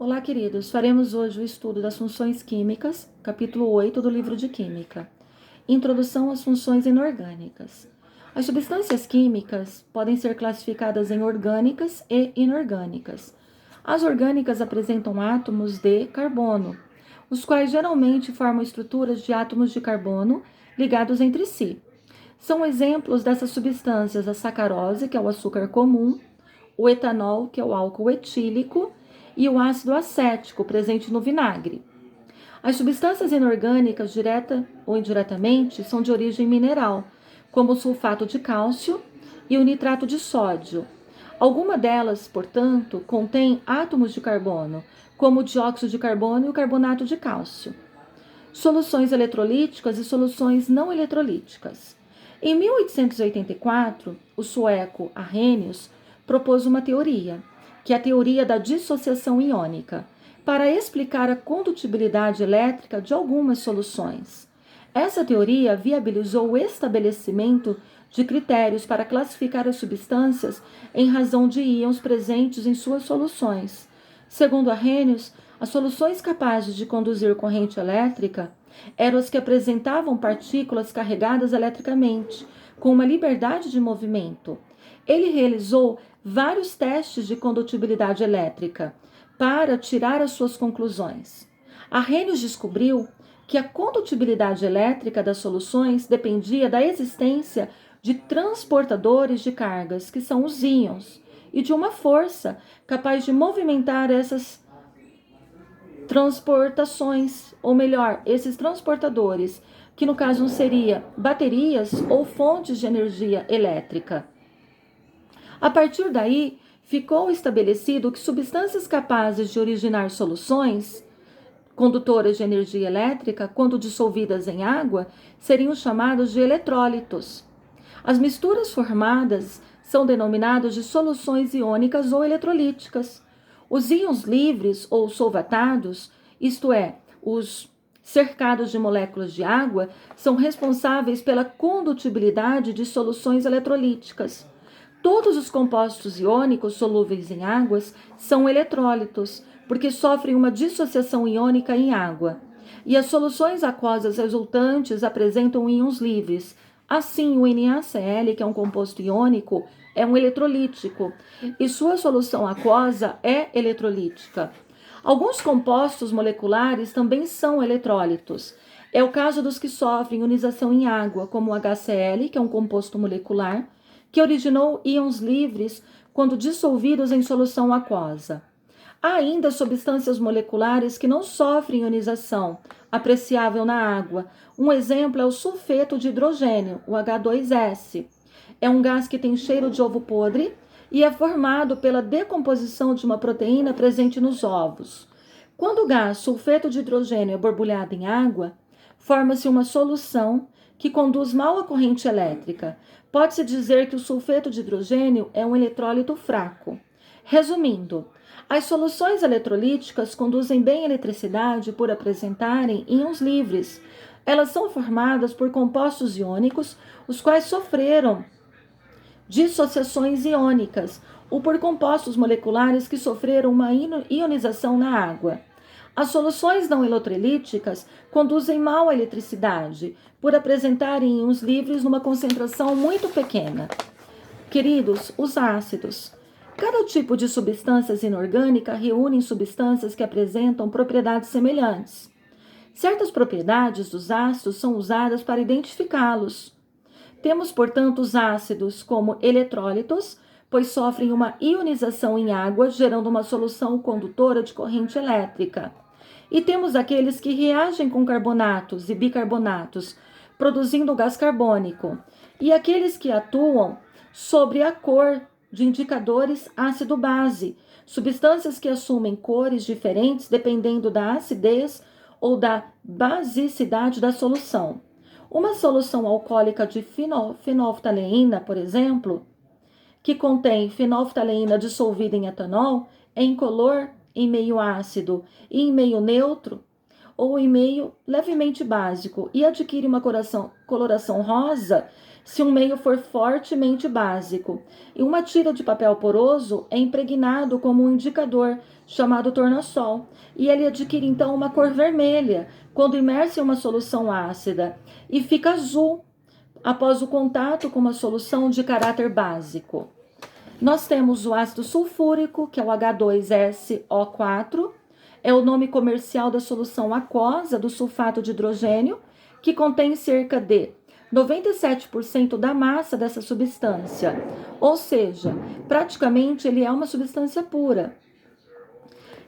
Olá, queridos. Faremos hoje o estudo das funções químicas, capítulo 8 do livro de Química. Introdução às funções inorgânicas. As substâncias químicas podem ser classificadas em orgânicas e inorgânicas. As orgânicas apresentam átomos de carbono, os quais geralmente formam estruturas de átomos de carbono ligados entre si. São exemplos dessas substâncias a sacarose, que é o açúcar comum, o etanol, que é o álcool etílico, e o ácido acético, presente no vinagre. As substâncias inorgânicas, direta ou indiretamente, são de origem mineral, como o sulfato de cálcio e o nitrato de sódio. Alguma delas, portanto, contém átomos de carbono, como o dióxido de carbono e o carbonato de cálcio. Soluções eletrolíticas e soluções não eletrolíticas. Em 1884, o sueco Arrhenius propôs uma teoria, que é a teoria da dissociação iônica, para explicar a condutibilidade elétrica de algumas soluções. Essa teoria viabilizou o estabelecimento de critérios para classificar as substâncias em razão de íons presentes em suas soluções. Segundo Arrhenius, as soluções capazes de conduzir corrente elétrica eram as que apresentavam partículas carregadas eletricamente, com uma liberdade de movimento. Ele realizou vários testes de condutibilidade elétrica para tirar as suas conclusões. Arrhenius descobriu que a condutibilidade elétrica das soluções dependia da existência de transportadores de cargas, que são os íons, e de uma força capaz de movimentar essas transportações, ou melhor, esses transportadores, que no caso seria baterias ou fontes de energia elétrica. A partir daí, ficou estabelecido que substâncias capazes de originar soluções condutoras de energia elétrica, quando dissolvidas em água, seriam chamadas de eletrólitos. As misturas formadas são denominadas de soluções iônicas ou eletrolíticas. Os íons livres ou solvatados, isto é, os cercados de moléculas de água, são responsáveis pela condutibilidade de soluções eletrolíticas. Todos os compostos iônicos solúveis em águas são eletrólitos, porque sofrem uma dissociação iônica em água. E as soluções aquosas resultantes apresentam íons livres. Assim, o NaCl, que é um composto iônico, é um eletrolítico, e sua solução aquosa é eletrolítica. Alguns compostos moleculares também são eletrólitos. É o caso dos que sofrem ionização em água, como o HCl, que é um composto molecular, que originou íons livres quando dissolvidos em solução aquosa. Há ainda substâncias moleculares que não sofrem ionização, apreciável na água. Um exemplo é o sulfeto de hidrogênio, o H2S. É um gás que tem cheiro de ovo podre e é formado pela decomposição de uma proteína presente nos ovos. Quando o gás sulfeto de hidrogênio é borbulhado em água, forma-se uma solução que conduz mal a corrente elétrica. Pode-se dizer que o sulfeto de hidrogênio é um eletrólito fraco. Resumindo, as soluções eletrolíticas conduzem bem a eletricidade por apresentarem íons livres. Elas são formadas por compostos iônicos, os quais sofreram dissociações iônicas, ou por compostos moleculares que sofreram uma ionização na água. As soluções não eletrolíticas conduzem mal a eletricidade, por apresentarem íons livres numa concentração muito pequena. Queridos, os ácidos. Cada tipo de substâncias inorgânica reúne substâncias que apresentam propriedades semelhantes. Certas propriedades dos ácidos são usadas para identificá-los. Temos, portanto, os ácidos como eletrólitos, pois sofrem uma ionização em água, gerando uma solução condutora de corrente elétrica. E temos aqueles que reagem com carbonatos e bicarbonatos, produzindo gás carbônico. E aqueles que atuam sobre a cor de indicadores ácido-base, substâncias que assumem cores diferentes dependendo da acidez ou da basicidade da solução. Uma solução alcoólica de fenolftaleína, por exemplo, que contém fenolftaleína dissolvida em etanol, é incolor em meio ácido e em meio neutro ou em meio levemente básico e adquire uma coloração rosa se um meio for fortemente básico. E uma tira de papel poroso é impregnado como um indicador chamado tornassol, e ele adquire então uma cor vermelha quando imerso em uma solução ácida e fica azul após o contato com uma solução de caráter básico. Nós temos o ácido sulfúrico, que é o H2SO4, é o nome comercial da solução aquosa do sulfato de hidrogênio, que contém cerca de 97% da massa dessa substância, ou seja, praticamente ele é uma substância pura.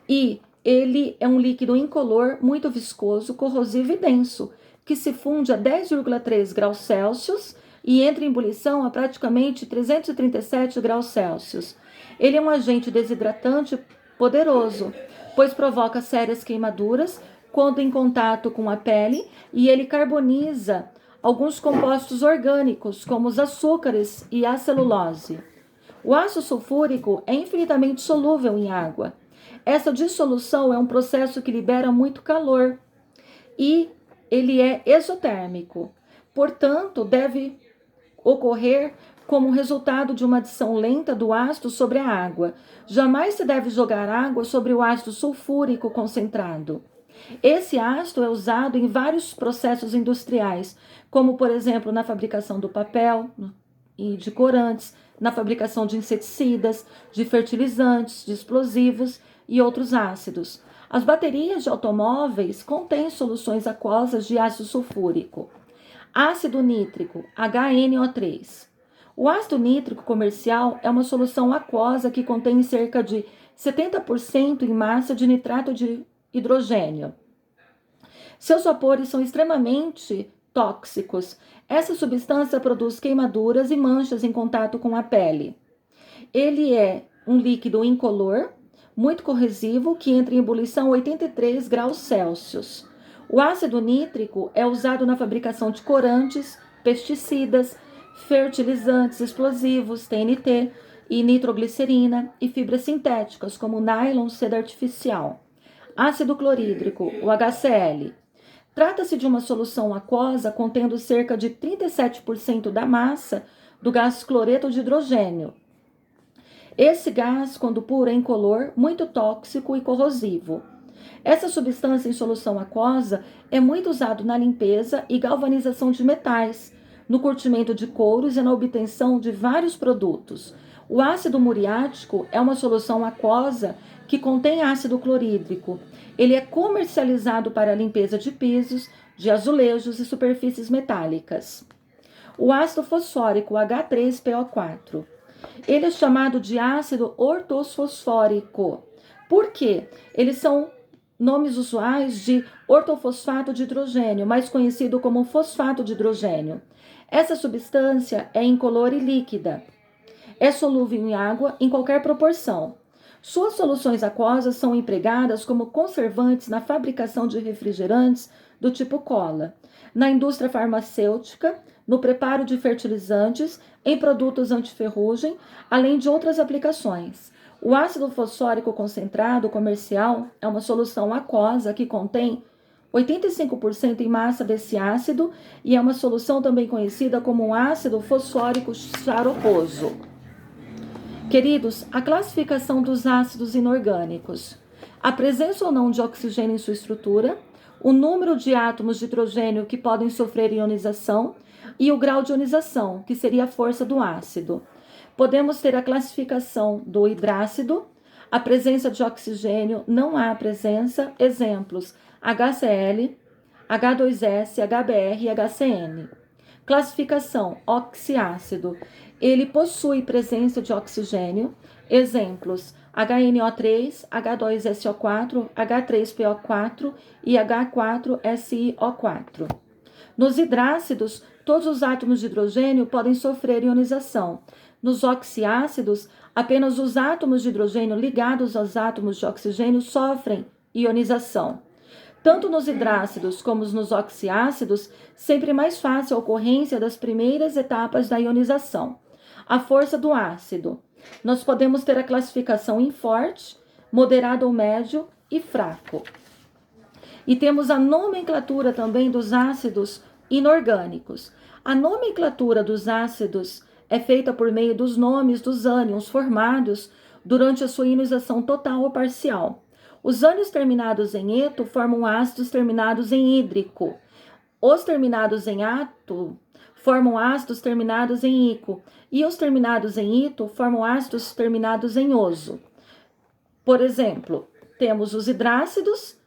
E ele é um líquido incolor, muito viscoso, corrosivo e denso, que se funde a 10,3 graus Celsius e entra em ebulição a praticamente 337 graus Celsius. Ele é um agente desidratante poderoso, pois provoca sérias queimaduras quando em contato com a pele e ele carboniza alguns compostos orgânicos, como os açúcares e a celulose. O ácido sulfúrico é infinitamente solúvel em água. Essa dissolução é um processo que libera muito calor e ele é exotérmico. Portanto, deve ocorrer como resultado de uma adição lenta do ácido sobre a água. Jamais se deve jogar água sobre o ácido sulfúrico concentrado. Esse ácido é usado em vários processos industriais, como, por exemplo, na fabricação do papel e de corantes, na fabricação de inseticidas, de fertilizantes, de explosivos e outros ácidos. As baterias de automóveis contêm soluções aquosas de ácido sulfúrico. Ácido nítrico, HNO3. O ácido nítrico comercial é uma solução aquosa que contém cerca de 70% em massa de nitrato de hidrogênio. Seus vapores são extremamente tóxicos. Essa substância produz queimaduras e manchas em contato com a pele. Ele é um líquido incolor, muito corrosivo, que entra em ebulição a 83 graus Celsius. O ácido nítrico é usado na fabricação de corantes, pesticidas, fertilizantes explosivos, TNT, e nitroglicerina e fibras sintéticas, como nylon, seda artificial. Ácido clorídrico, o HCl. Trata-se de uma solução aquosa contendo cerca de 37% da massa do gás cloreto de hidrogênio. Esse gás, quando puro, é incolor, muito tóxico e corrosivo. Essa substância em solução aquosa é muito usado na limpeza e galvanização de metais, no curtimento de couros e na obtenção de vários produtos. O ácido muriático é uma solução aquosa que contém ácido clorídrico. Ele é comercializado para a limpeza de pisos, de azulejos e superfícies metálicas. O ácido fosfórico, H3PO4. Ele é chamado de ácido ortofosfórico. Por quê? Eles são nomes usuais de ortofosfato de hidrogênio, mais conhecido como fosfato de hidrogênio. Essa substância é incolor e líquida. É solúvel em água em qualquer proporção. Suas soluções aquosas são empregadas como conservantes na fabricação de refrigerantes do tipo cola, na indústria farmacêutica, no preparo de fertilizantes, em produtos antiferrugem, além de outras aplicações. O ácido fosfórico concentrado comercial é uma solução aquosa que contém 85% em massa desse ácido e é uma solução também conhecida como um ácido fosfórico xaroposo. Queridos, a classificação dos ácidos inorgânicos. A presença ou não de oxigênio em sua estrutura, o número de átomos de hidrogênio que podem sofrer ionização e o grau de ionização, que seria a força do ácido. Podemos ter a classificação do hidrácido, a presença de oxigênio, não há presença, exemplos, HCl, H2S, HBr e HCN. Classificação, oxiácido. Ele possui presença de oxigênio, exemplos, HNO3, H2SO4, H3PO4 e H4SiO4. Nos hidrácidos, todos os átomos de hidrogênio podem sofrer ionização. Nos oxiácidos, apenas os átomos de hidrogênio ligados aos átomos de oxigênio sofrem ionização. Tanto nos hidrácidos como nos oxiácidos, sempre mais fácil a ocorrência das primeiras etapas da ionização. A força do ácido. Nós podemos ter a classificação em forte, moderado ou médio e fraco. E temos a nomenclatura também dos ácidos inorgânicos. A nomenclatura dos ácidos é feita por meio dos nomes dos ânions formados durante a sua ionização total ou parcial. Os ânions terminados em eto formam ácidos terminados em hídrico. Os terminados em ato formam ácidos terminados em ico. E os terminados em ito formam ácidos terminados em oso. Por exemplo, temos os hidrácidos.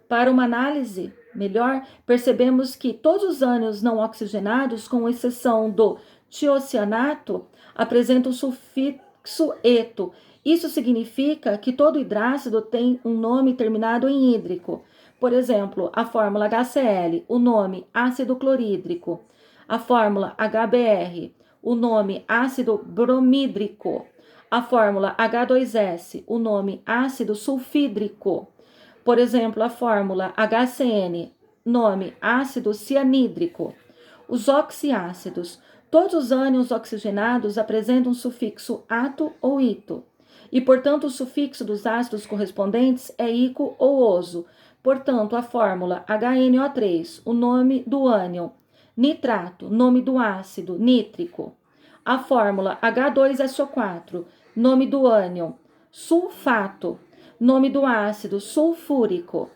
Para uma análise melhor, percebemos que todos os ânions não oxigenados, com exceção do tiocianato, apresentam sufixo eto. Isso significa que todo hidrácido tem um nome terminado em hídrico. Por exemplo, a fórmula HCl, o nome ácido clorídrico. A fórmula HBr, o nome ácido bromídrico. A fórmula H2S, o nome ácido sulfídrico. Por exemplo, a fórmula HCN, nome ácido cianídrico. Os oxiácidos. Todos os ânions oxigenados apresentam sufixo ato ou ito. E, portanto, o sufixo dos ácidos correspondentes é ico ou oso. Portanto, a fórmula HNO3, o nome do ânion. Nitrato, nome do ácido, nítrico. A fórmula H2SO4, nome do ânion. Sulfato, nome do ácido, sulfúrico.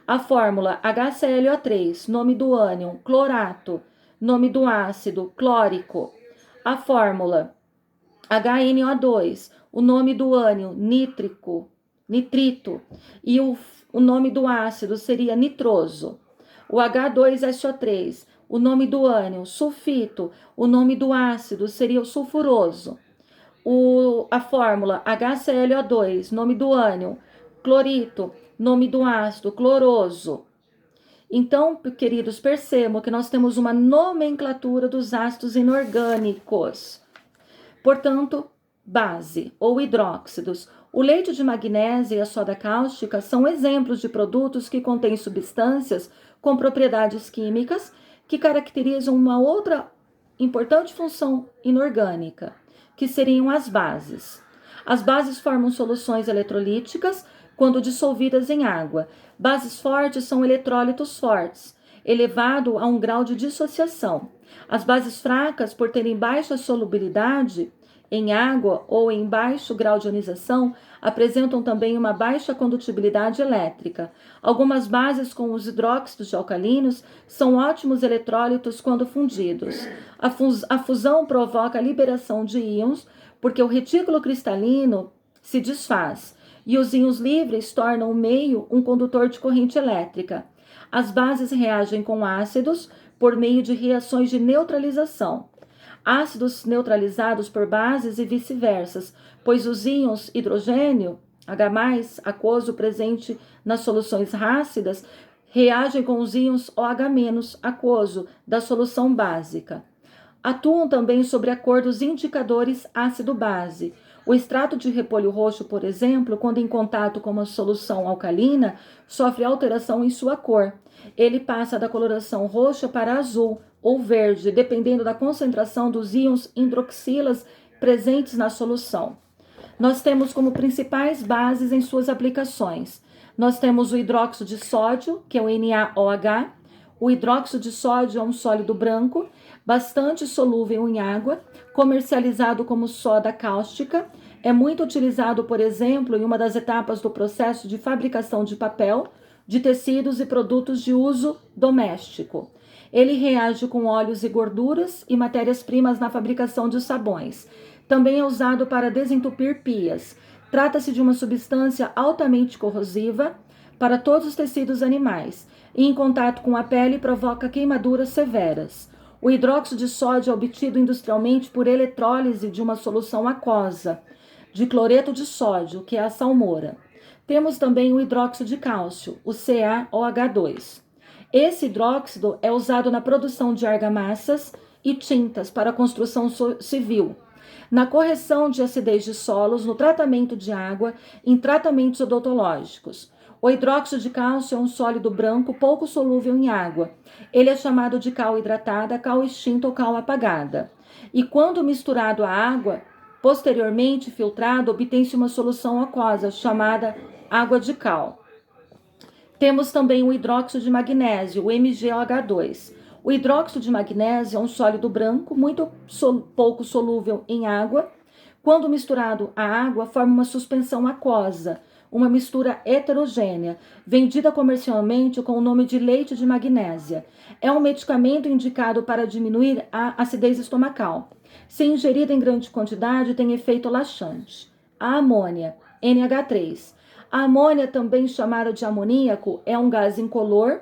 A fórmula HClO3, nome do ânion. Clorato, nome do ácido, clórico. A fórmula HNO2, o nome do ânion, nítrico, nitrito. E o nome do ácido seria nitroso. O H2SO3, o nome do ânion, sulfito. O nome do ácido seria o sulfuroso. A fórmula HClO2, nome do ânion, clorito. Nome do ácido, cloroso. Então, queridos, percebam que nós temos uma nomenclatura dos ácidos inorgânicos. Portanto, base ou hidróxidos. O leite de magnésio e a soda cáustica são exemplos de produtos que contêm substâncias com propriedades químicas que caracterizam uma outra importante função inorgânica, que seriam as bases. As bases formam soluções eletrolíticas quando dissolvidas em água. Bases fortes são eletrólitos fortes, elevado a um grau de dissociação. As bases fracas, por terem baixa solubilidade em água ou em baixo grau de ionização, apresentam também uma baixa condutibilidade elétrica. Algumas bases, como os hidróxidos de alcalinos, são ótimos eletrólitos quando fundidos. A fusão provoca a liberação de íons, porque o retículo cristalino se desfaz, e os íons livres tornam o meio um condutor de corrente elétrica. As bases reagem com ácidos por meio de reações de neutralização. Ácidos neutralizados por bases e vice-versa, pois os íons hidrogênio, H+, aquoso presente nas soluções ácidas, reagem com os íons OH-, aquoso, da solução básica. Atuam também sobre a cor dos indicadores ácido-base. O extrato de repolho roxo, por exemplo, quando em contato com uma solução alcalina, sofre alteração em sua cor. Ele passa da coloração roxa para azul ou verde, dependendo da concentração dos íons hidroxilas presentes na solução. Nós temos como principais bases em suas aplicações. Nós temos o hidróxido de sódio, que é o NaOH. O hidróxido de sódio é um sólido branco, bastante solúvel em água, comercializado como soda cáustica. É muito utilizado, por exemplo, em uma das etapas do processo de fabricação de papel, de tecidos e produtos de uso doméstico. Ele reage com óleos e gorduras e matérias-primas na fabricação de sabões. Também é usado para desentupir pias. Trata-se de uma substância altamente corrosiva para todos os tecidos animais e, em contato com a pele, provoca queimaduras severas. O hidróxido de sódio é obtido industrialmente por eletrólise de uma solução aquosa, de cloreto de sódio, que é a salmoura. Temos também o hidróxido de cálcio, o CaOH2. Esse hidróxido é usado na produção de argamassas e tintas para a construção civil, na correção de acidez de solos, no tratamento de água, em tratamentos odontológicos. O hidróxido de cálcio é um sólido branco pouco solúvel em água. Ele é chamado de cal hidratada, cal extinta ou cal apagada. E quando misturado à água, posteriormente filtrado, obtém-se uma solução aquosa chamada água de cal. Temos também o hidróxido de magnésio, o MgOH2. O hidróxido de magnésio é um sólido branco, muito pouco solúvel em água, Quando misturado à água, forma uma suspensão aquosa, uma mistura heterogênea, vendida comercialmente com o nome de leite de magnésia. É um medicamento indicado para diminuir a acidez estomacal. Se ingerida em grande quantidade, tem efeito laxante. A amônia, NH3. A amônia, também chamada de amoníaco, é um gás incolor,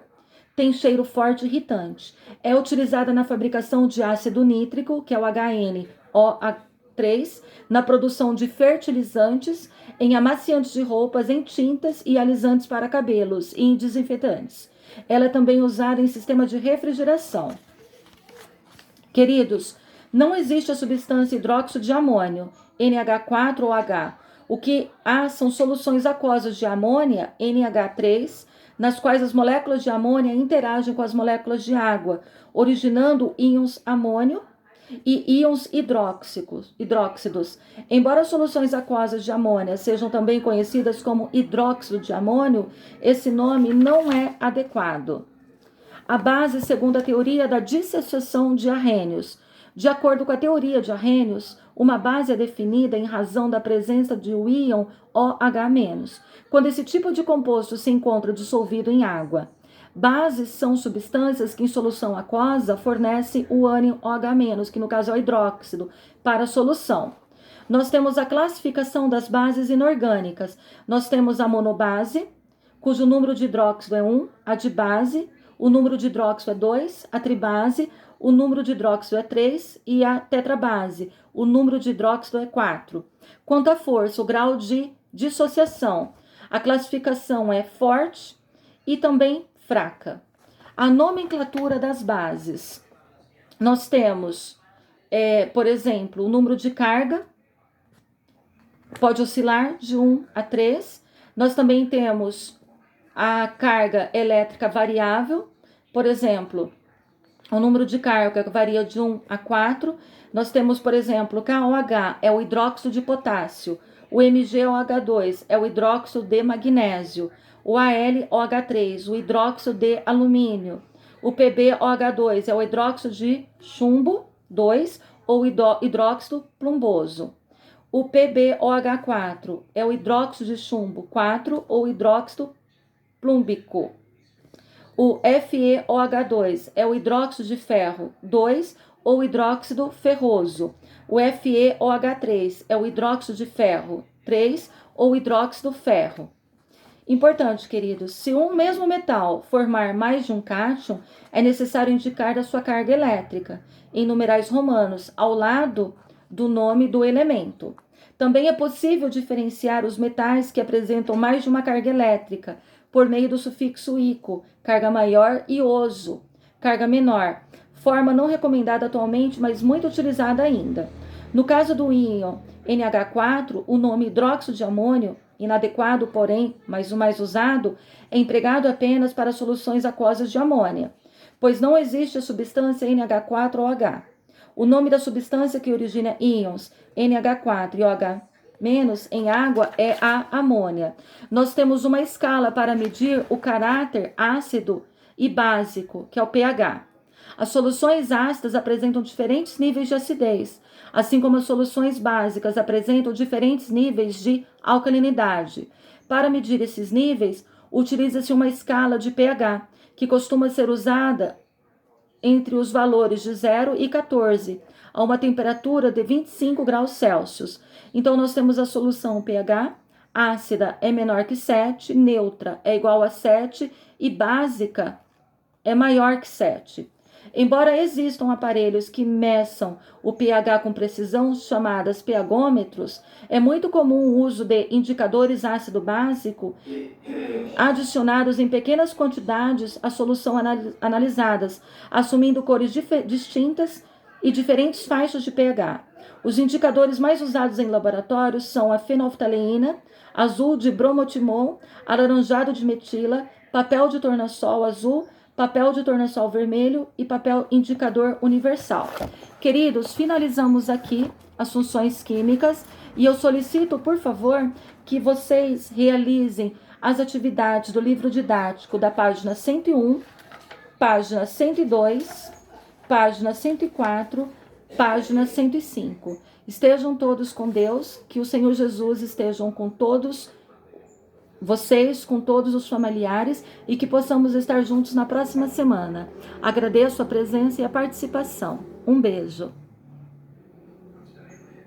tem cheiro forte e irritante. É utilizada na fabricação de ácido nítrico, que é o HNO3, na produção de fertilizantes, em amaciantes de roupas, em tintas e alisantes para cabelos e em desinfetantes. Ela é também usada em sistema de refrigeração. Queridos, não existe a substância hidróxido de amônio, NH4 ou H. O que há são soluções aquosas de amônia, NH3, nas quais as moléculas de amônia interagem com as moléculas de água, originando íons amônio e íons hidróxidos. Embora as soluções aquosas de amônia sejam também conhecidas como hidróxido de amônio, esse nome não é adequado. A base segundo a teoria da dissociação de Arrhenius. De acordo com a teoria de Arrhenius, uma base é definida em razão da presença de um íon OH-, quando esse tipo de composto se encontra dissolvido em água. Bases são substâncias que em solução aquosa fornecem o ânion OH-, que no caso é o hidróxido, para a solução. Nós temos a classificação das bases inorgânicas. Nós temos a monobase, cujo número de hidróxido é 1, a dibase, o número de hidróxido é 2, a tribase, o número de hidróxido é 3 e a tetrabase, o número de hidróxido é 4. Quanto à força, o grau de dissociação, a classificação é forte e também fraca. A nomenclatura das bases. Nós temos, por exemplo, o número de carga, pode oscilar de 1 a 3. Nós também temos a carga elétrica variável, por exemplo, o número de carga varia de 1 a 4. Nós temos, por exemplo, KOH é o hidróxido de potássio, o MgOH2 é o hidróxido de magnésio, o AlOH3, o hidróxido de alumínio, o PbOH2 é o hidróxido de chumbo 2 ou hidróxido plumboso. O PbOH4 é o hidróxido de chumbo 4 ou hidróxido plúmbico. O FeOH2 é o hidróxido de ferro 2 ou hidróxido ferroso. O FeOH3 é o hidróxido de ferro 3 ou hidróxido ferro. Importante, queridos, se um mesmo metal formar mais de um cátion, é necessário indicar a sua carga elétrica, em numerais romanos, ao lado do nome do elemento. Também é possível diferenciar os metais que apresentam mais de uma carga elétrica, por meio do sufixo ico, carga maior, e oso, carga menor, forma não recomendada atualmente, mas muito utilizada ainda. No caso do íon NH4, o nome hidróxido de amônio, inadequado, porém, mas o mais usado, é empregado apenas para soluções aquosas de amônia, pois não existe a substância NH4OH. O nome da substância que origina íons NH4 e OH- em água é a amônia. Nós temos uma escala para medir o caráter ácido e básico, que é o pH. As soluções ácidas apresentam diferentes níveis de acidez, assim como as soluções básicas apresentam diferentes níveis de alcalinidade. Para medir esses níveis, utiliza-se uma escala de pH, que costuma ser usada entre os valores de 0 e 14, a uma temperatura de 25 graus Celsius. Então, nós temos a solução pH, ácida é menor que 7, neutra é igual a 7 e básica é maior que 7. Embora existam aparelhos que meçam o pH com precisão, chamadas pHômetros, é muito comum o uso de indicadores ácido-básico adicionados em pequenas quantidades à solução analisadas, assumindo cores distintas e diferentes faixas de pH. Os indicadores mais usados em laboratórios são a fenolftaleína, azul de bromotimol, alaranjado de metila, papel de tornassol azul, papel de tornassol vermelho e papel indicador universal. Queridos, finalizamos aqui as funções químicas e eu solicito, por favor, que vocês realizem as atividades do livro didático da página 101, página 102, página 104, página 105. Estejam todos com Deus, que o Senhor Jesus estejam com todos vocês, com todos os familiares, e que possamos estar juntos na próxima semana. Agradeço a presença e a participação. Um beijo.